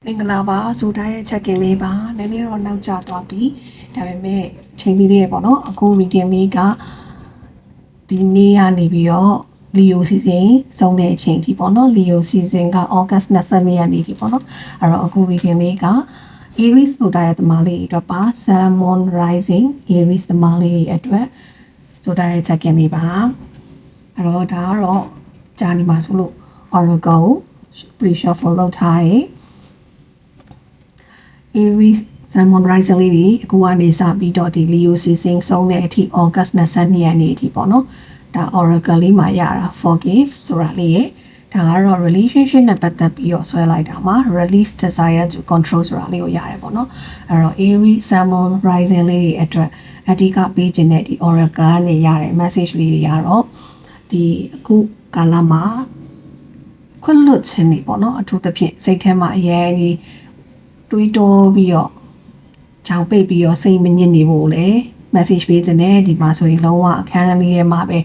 မင်္ဂလာပါဆိုတိုင်းရဲ့ check in လေးပါနည်းနည်းတော့နောက်ကျသွားပြီဒါပေမဲ့ချိန်ပြီးသေးရပေါ့နော်အခု reading လေးကဒီနေ့ကနေပြီးတော့ Leo season ဆုံးတဲ့အချိန်ထိပေါ့နော် Leo season က August 22ရက်နေ့ထိပေါ့နော်အဲ့တော့အခု reading လေးက Aries ဆိုတိုင်းရဲ့သမားလေးအတွက်ပါ Sun Moon Rising Aries သမားလေးအတွက်ဆိုတိုင်းရဲ့ check in လေးပါအဲ့တော့ဒါကတော့ဂျာနီမှာဆိုလို့ Oracle pre-shuffle လုပ်ထားတယ်Aries Sun Moon Rising လေးတွေအခုကနေစပြီးတော့ဒီ Leo season ဆုံးတဲ့အထိ August 22ရက်နေ့အထိပေါ့နော်ဒါ Oracle လေးမှာရတာ forgive ဆိုတာလေးရဲ့ဒါကတော့ relationship နဲ့ပတ်သက်ပြီးတော့ဆွဲလိုက်တာမှာ release desire to control ဆိုတာလေးကိုရတယ်ပေါ့နော်အဲ့တော့ Aries Sun Moon Rising လေးတွေအတွက်အဓိကပေးခြင်းတဲ့ဒီ Oracle ကနေရတဲ့ message လေးတွေကတော့ဒီအခုကာလမှာခွင့်လွှတ်ခြင်းတွေပေါ့နော်အထူးသဖြင့်စိတ်ထဲမှာအရင်ကြီးတွေးတောပြီးတော့ကြောင်ပိတ်ပြီးတော့စိတ်မညစ်နေဖို့လေ message ပေးခြင်းနဲ့ဒီမှာဆိုရင်လုံးဝအခန်းလေးထဲမှာပဲ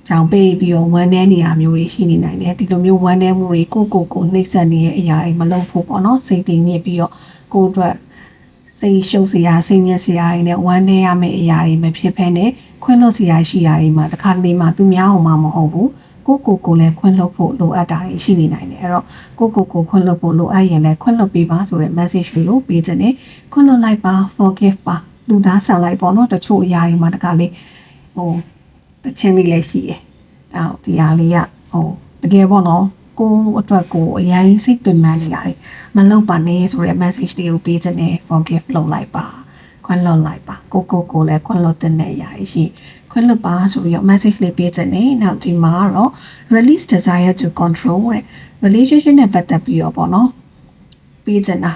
ကြောင်ပိတ်ပြီးတော့ဝမ်းနည်းနေရမျိုးတွေရှိနေနိုင်တယ်ဒီလိုမျိုးဝမ်းနည်းမှုတွေကိုနှိမ့်ဆက်နေတဲ့အရာတွေမလုပ်ဖို့ပေါ့နော်စိတ်တည်ညစ်ပြီးတော့ကိုယ့်အတွက်စိတ်ရှုပ်စရာစိတ်ညစ်စရာတွေနဲ့ဝမ်းနည်းရမယ့်အရာတွေမဖြစ်ဘဲနဲ့ခွင့်လွှတ်စရာရှိရာတွေမှာတစ်ခါတလေမှသူများအောင်မှမဟုတ်ဘူးကိုလည်းခွင့်လွှတ်ဖို့လိုအပ်တာတွေရှိနေနိုင်တယ်အဲ့တော့ကိုခွင့်လွှတ်ဖို့လိုအပ်ရင်လည်းခွင့်လွှတ်ပေးပါဆိုတဲ့ message လေးကိုပေးခြင်းနဲ့ခွင့်လွှတ်လိုက်ပါ forgive ပါလူသားဆန်လိုက်ပေါ့နော်တချို့အရာတွေမှာတခါလေးတချင်းလေးလည်းရှိတယ်အဲ့ဒီဟာလေးကတကယ်ပေါ့နော်ကိုအတွက်ကိုအရင်စိတ်ပင်ပန်းနေရတယ်မလုပ်ပါနဲ့ဆိုတဲ့ message လေးကိုပေးခြင်းနဲ့ forgive လုပ်လိုက်ပါခွင့်လွှတ်လိုက်ပါကိုလည်းခွင့်လွှတ်တဲ့အရာရှိခွင့်လွှတ်ပါဆိုပြီးတော့ message လေးပေးခြင်းနဲ့နောက်ဒီမှာတော့ release desire to control တဲ့ relationship နဲ့ပတ်သက်ပြီးတော့ပေါ့နော်ပေးခြင်းတာ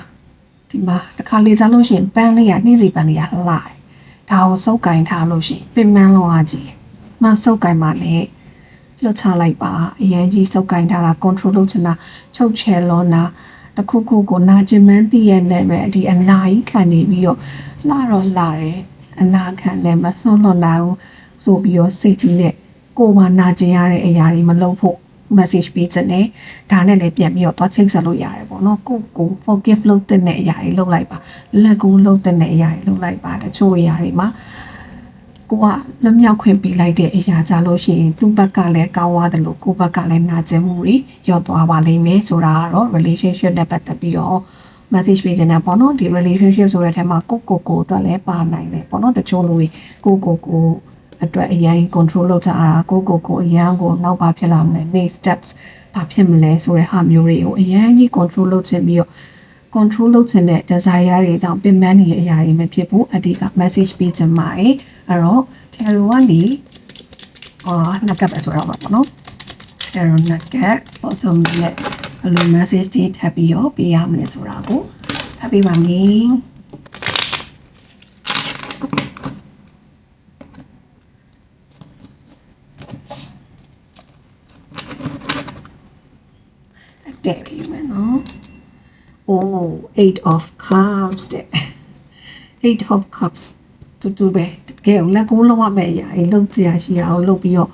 ဒီမှာတစ်ခါလေကြားလို့ရှိရင်ပန်းလေးကနှိမ့်စီပန်းလေးကလှတယ်ဒါကိုစုပ်ကင်ထားလို့ရှိရင်ပင်ပန်းလုံးအားကြီးမှစုပ်ကင်ပါနဲ့လွတ်ချလိုက်ပါအရင်ကြီးစုပ်ကင်ထားတာ control လုပ်ချင်တာချုပ်ချယ်လွန်တာတခုခုကိုနာကျင်မှန်းသိရတဲ့မဲ့ဒီအနာကြီးခံနေပြီးတော့လှတော့လှတယ်အနာခံနဲ့မဆုံးလွန်နိုင်ဘူးဆိုပြီးတော့စိတ်ကြီးနဲ့ကိုယ်မှာနာကျင်ရတဲ့အရာတွေမလုပ်ဖို့ message ပေးခြင်းနဲ့ဒါနဲ့လည်းပြန်ပြီးတော့သွားချိတ်ဆက်လို့ရတယ်ပေါ့နော်ကို forgive လုပ်တဲ့အရာတွေလုပ်လိုက်ပါလက်ကူလုပ်တဲ့အရာတွေလုပ်လိုက်ပါတချို့အရာတွေမှာကိုကလွတ်မြောက်ခွင့်ပေးလိုက်တဲ့အရာကြလို့ရှိရင်သူ့ဘက်ကလည်းကောင်းသွားတယ်လို့ကိုယ့်ဘက်ကလည်းနာကျင်မှုတွေရော့သွားပါလိမ့်မယ်ဆိုတာကတော့ relationship နဲ့ပတ်သက်ပြီးတော့ message ပေးခြင်းနဲ့ပေါ့နော်ဒီ relationship ဆိုတဲ့အထက်မှာကိုအတွက်လည်းပါနိုင်တယ်ပေါ့နော်တချို့လူတွေကိုအတွက်အရင် control လုပ်ကြတာကိုအရင်ကိုနောက်ပါဖြစ်လာမလဲ next steps ဘာဖြစ်မလဲဆိုတဲ့ဟာမျိုးတွေကိုအရင်ကြီး control လုပ်ခြင်းပြီးတော့ control လုပ်ခြင်းတဲ့ desire တွေကြောင့်ပင်ပန်းနေတဲ့အရာတွေမဖြစ်ဘူးအဓိက message ပေးခြင်းပါတယ်အဲ့တော့ tarot ကနေနှက်ကပ်ပဲဆိုတော့ပါပေါ့နော် tarot နှက်ကပ် bottom နဲ့ဘယ်လို message တွေထပ်ပြီးတော့ပေးရမလဲဆိုတာကိုထပ်ပေးပါမယ်တဲ့ပြီမယ်နော် eight of cups တဲ့ eight of cups တူပဲတကယ်လက်ကိုလုံးဝမဲ့အရာတွေလုပ်ကြရရှိအောင်လုပ်ပြီးတော့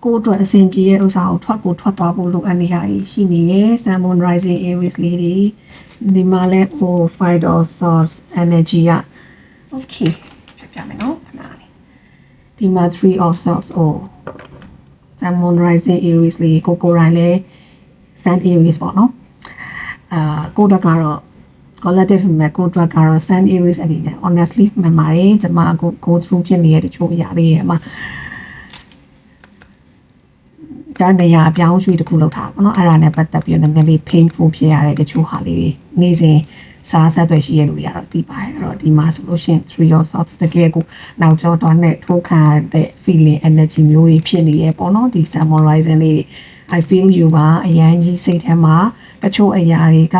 ကိုယ့်အတွက်အဆင်ပြေတဲ့ဥစ္စာကိုထွက်သွားဖို့လိုအပ်နေရရှိနေရဲ့ Sun Moon Rising Aries လေးတွေဒီမှာလဲfive of swords energy က okay ပြမယ်နော်ခဏလေးဒီမှာ three of swords Sun Moon Rising Aries လေးကိုရိုင်းလဲSun Aries ပေါ့နော်ကိုယ့်အတွက်ကတော့ collective မှာကိုယ့်အတွက်ကတော့ Sun Aries အနေနဲ့ honestly မှန်ပါတယ်ကျွန်မအခု go through ဖြစ်နေတဲ့တချို့အရာတွေမှာဒါနေရာအပြောင်းရွှေ့တစ်ခုလောက်ထားပါတော့အဲ့ဒါနဲ့ပတ်သက်ပြီးတော့နည်းနည်းလေး painful ဖြစ်ရတဲ့တချို့ဟာလေးတွေနေ့စဉ်စားဆက်တွေရှိရလို့ရတော့သိပါတယ်အဲ့တော့ဒီမှာဆိုလို့ရှိရင် three of swords တကယ်ကိုနောက်ကျောတော့နဲ့ထိုးခံရတဲ့ feeling energy မျိုးတွေဖြစ်နေရပေါ့နော်ဒီ Sun Moon Rising လေး I feel you ပါအရန်ကြီးစိတ်ထဲမှာတချို့အရာတွေက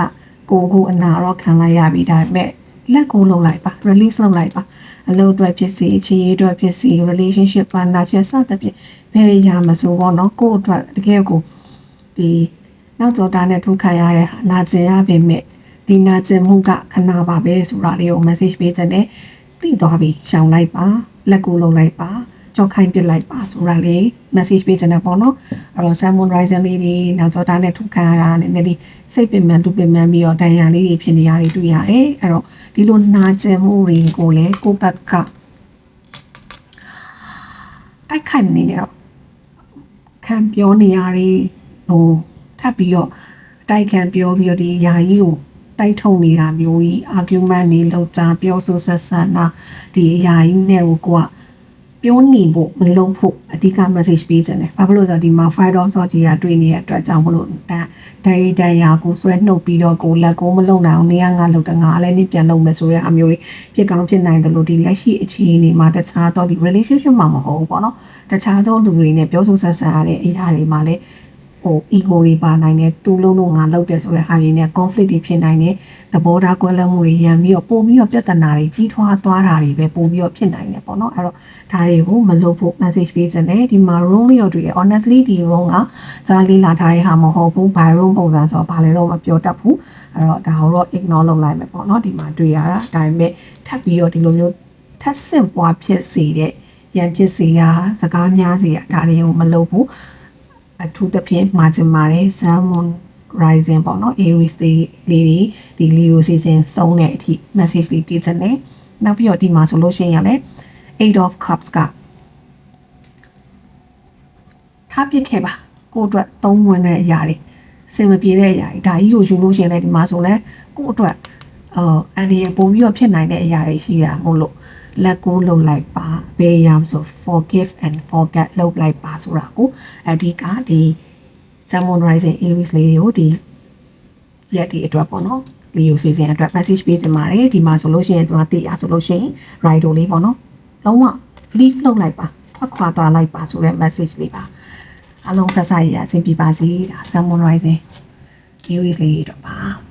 ကိုအနာတော့ခံလိုက်ရပြီဒါပေမဲ့လက်ကိုလုပ်လိုက်ပါ release လုပ်လိုက်ပါအလုပ်အတွက်ဖြစ်စီအခြေရေးအတွက်ဖြစ်စီ relationship partnership စသဖြင့်ဘယ်အရာမဆိုပေါ့နော်ကိုယ့်အတွက်တကယ်ကိုဒီနောက်ကျော်တာနဲ့ထိုးခံရတဲ့နာကျင်ရပေမဲ့ဒီနာကျင်မှုကခဏပါပဲဆိုတာလေးကို message ပေးခြင်းနဲ့သိသွားပြီရှောင်လိုက်ပါလက်ကိုလုပ်လိုက်ပါ ကြောက်ခိုင်းပစ်လိုက်ပါဆိုတာလေး message ပေးချင်တယ်ပေါ့နော်အဲ့တော့ Salmon Rising လေးတွေနောက်ကြောတာနဲ့ထုတ်ခံရတာနည်းနည်းလေးစိတ်ပင်ပန်းတူပင်ပန်းပြီးတော့တန်ရာလေးတွေဖြစ်နေရတယ်တွေ့ရတယ်အဲ့တော့ဒီလိုနာကျင်မှုတွေကိုလည်းကိုယ့်ဘက်ကတိုက်ခိုက်နေတယ်တော့ခံပြောနေရတယ်ဟိုထပ်ပြီးတော့တိုက်ခံပြောပြီးတော့ဒီယာကြီးကိုတိုက်ထုံနေတာမျိုးကြီး argument တွေလောက်ကြပြောဆိုဆက်ဆံတာဒီအရာကြီးနဲ့ကိုကပြောနေဖို့မလုပ်ဖို့အဓိက message ပေးချင်တယ်။ဘာဖြစ်လို့ဆိုတော့ဒီမှာ fight off ဆိုကြီးကတွေ့နေတဲ့အတွက်ကြောင့်မလို့တန်ရာကိုဆွဲနှုတ်ပြီးတော့ကိုလက်ကိုမလုံနိုင်အောင်နေရငါလုံတငါလည်းနေပြန်လုံမယ်ဆိုတဲ့အမျိုးကြီးဖြစ်ကောင်းဖြစ်နိုင်တယ်လို့ဒီလက်ရှိအခြေအနေမှာတခြားတော့ဒီ relationship မှာမဟုတ်ဘူးပေါ့နော်။တခြားသောလူတွေနဲ့ပြောဆိုဆက်ဆံရတဲ့အရာတွေမှာလည်းego တွေပါနိုင်တယ်သူလုံးလုံးငါလောက်တယ်ဆိုတဲ့ဟာတွေနဲ့ conflict တွေဖြစ်နိုင်တယ်သဘောထားကွဲလွဲမှုတွေရံပြီးတော့ပို့ပြီးတော့ပြဿနာတွေကြီးထွားသွားတာတွေပဲပို့ပြီးတော့ဖြစ်နိုင်တယ်ပေါ့နော်အဲ့တော့ဒါတွေကိုမလုပ်ဖို့ message ပေးခြင်းနဲ့ဒီမှာ wrong လေးတော့တွေ့ရ honestly ဒီ wrong ကကြားလေးလာထားတဲ့ဟာမဟုတ်ဘူး by wrong ပုံစံဆိုတော့ဘာလဲတော့မပြောတတ်ဘူးအဲ့တော့ဒါကိုတော့ ignore လုပ်လိုက်မယ်ပေါ့နော်ဒီမှာတွေ့ရတာဒါပေမဲ့ထပ်ပြီးတော့ဒီလိုမျိုးထပ်ဆင့်ပွားဖြစ်စေတဲ့ရံဖြစ်စေရစကားများစေရဒါတွေကိုမလုပ်ဘူးအထူးသဖြင့်မှာချင်ပါတယ် Salmon Rising ပေါ့နော် Aries လေးတွေဒီ Leo season ဆုံးတဲ့အထိ message လေးပေးချင်တယ်နောက်ပြီးတော့ဒီမှာဆိုလို့ရှိရင်လည်း Eight of Cups ကထားပစ်ခဲ့ပါကိုယ့်အတွက်သုံးဝင်တဲ့အရာတွေအဆင်မပြေတဲ့အရာတွေဒါကြီးကိုယူလို့ရှိရင်လည်းဒီမှာဆိုလည်းကိုယ့်အတွက်အန်ဒီရပုံပြီးတော့ဖြစ်နိုင်တဲ့အရာတွေရှိတာမို့လို့လက်ကိုလှုပ်လိုက်ပါဘယ်ရမ်းဆို forgive and forget လှုပ်လိုက်ပါဆိုတာကိုအဓိကဒီ Salmon Rising Aries လေးတွေကိုဒီရက်ဒီအတွက်ပေါ့နော် Leo season အတွက် message ပေးချင်ပါတယ်ဒီမှာဆိုလို့ရှိရင်ကျွန်မသိရဆိုလို့ရှိရင် rider လေးပေါ့နော်လုံးဝ leave လှုပ်လိုက်ပါထွက်ခွာသွားလိုက်ပါဆိုတဲ့ message လေးပါအလုံးဆက်ဆက်ရအဆင်ပြေပါစေဒါ Salmon Rising Aries လေးတွေအတွက်ပါ